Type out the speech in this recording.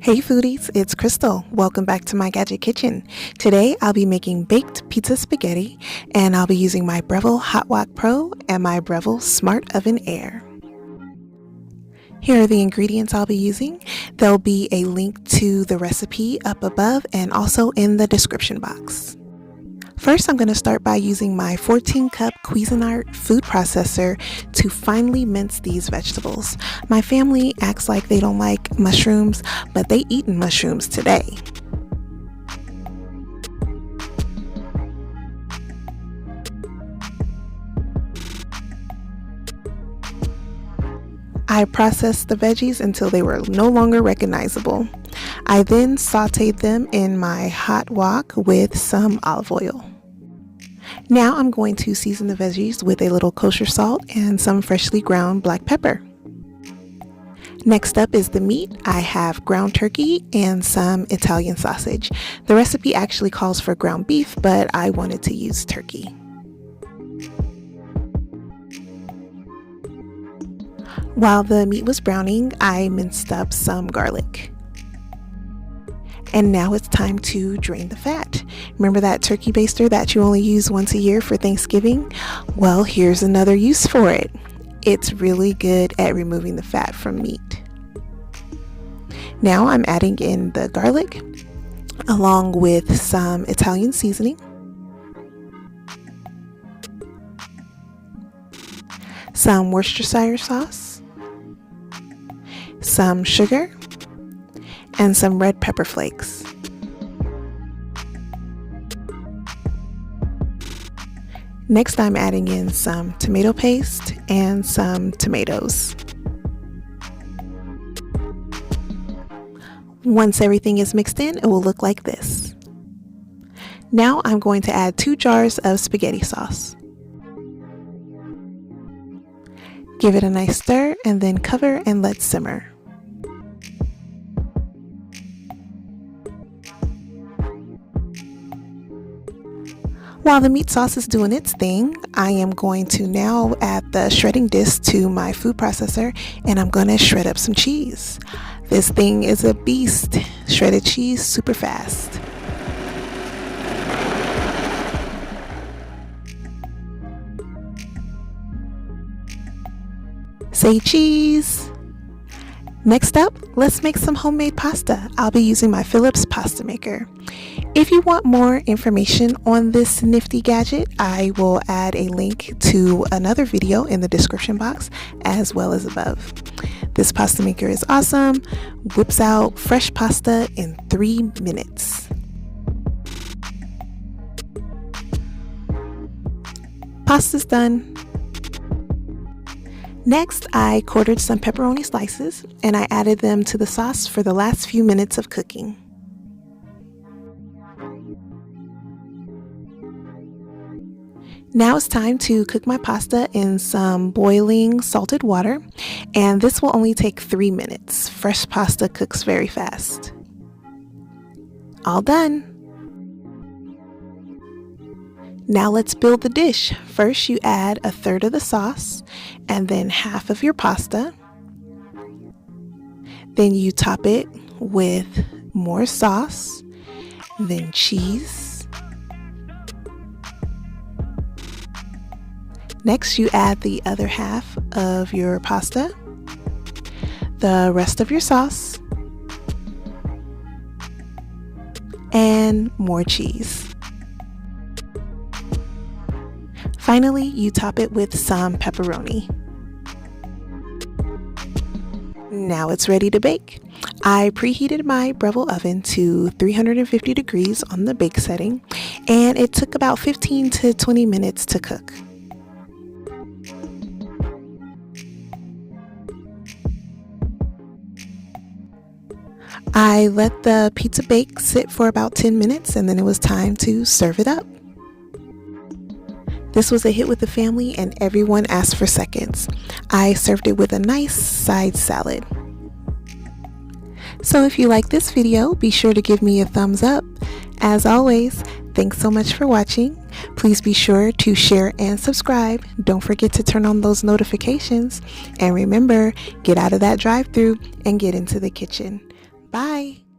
Hey foodies, it's Crystal. Welcome back to my Gadget Kitchen. Today I'll be making baked pizza spaghetti and I'll be using my Breville Hot Wok Pro and my Breville Smart Oven Air. Here are the ingredients I'll be using. There'll be a link to the recipe up above and also in the description box. First, I'm going to start by using my 14-cup Cuisinart food processor to finely mince these vegetables. My family acts like they don't like mushrooms, but they eaten mushrooms today. I processed the veggies until they were no longer recognizable. I then sauteed them in my hot wok with some olive oil. Now I'm going to season the veggies with a little kosher salt and some freshly ground black pepper. Next up is the meat. I have ground turkey and some Italian sausage. The recipe actually calls for ground beef, but I wanted to use turkey. While the meat was browning, I minced up some garlic. And now it's time to drain the fat. Remember that turkey baster that you only use once a year for Thanksgiving? Well, here's another use for it. It's really good at removing the fat from meat. Now I'm adding in the garlic along with some Italian seasoning, some Worcestershire sauce, some sugar, and some red pepper flakes. Next, I'm adding in some tomato paste and some tomatoes. Once everything is mixed in, it will look like this. Now I'm going to add 2 jars of spaghetti sauce. Give it a nice stir and then cover and let simmer. While the meat sauce is doing its thing, I am going to now add the shredding disc to my food processor and I'm going to shred up some cheese. This thing is a beast. Shredded cheese super fast. Say cheese! Next up, let's make some homemade pasta. I'll be using my Philips pasta maker. If you want more information on this nifty gadget, I will add a link to another video in the description box as well as above. This pasta maker is awesome, whips out fresh pasta in 3 minutes. Pasta's done. Next, I quartered some pepperoni slices and I added them to the sauce for the last few minutes of cooking. Now it's time to cook my pasta in some boiling salted water, and this will only take 3 minutes. Fresh pasta cooks very fast. All done. Now let's build the dish. First you add 1/3 of the sauce and then half of your pasta. Then you top it with more sauce, then cheese. Next you add the other half of your pasta, the rest of your sauce, and more cheese. Finally, you top it with some pepperoni. Now it's ready to bake. I preheated my Breville oven to 350 degrees on the bake setting, and it took about 15 to 20 minutes to cook. I let the pizza bake sit for about 10 minutes and then it was time to serve it up. This was a hit with the family and everyone asked for seconds. I served it with a nice side salad. So if you like this video, be sure to give me a thumbs up. As always, thanks so much for watching. Please be sure to share and subscribe. Don't forget to turn on those notifications. And remember, get out of that drive-thru and get into the kitchen. Bye!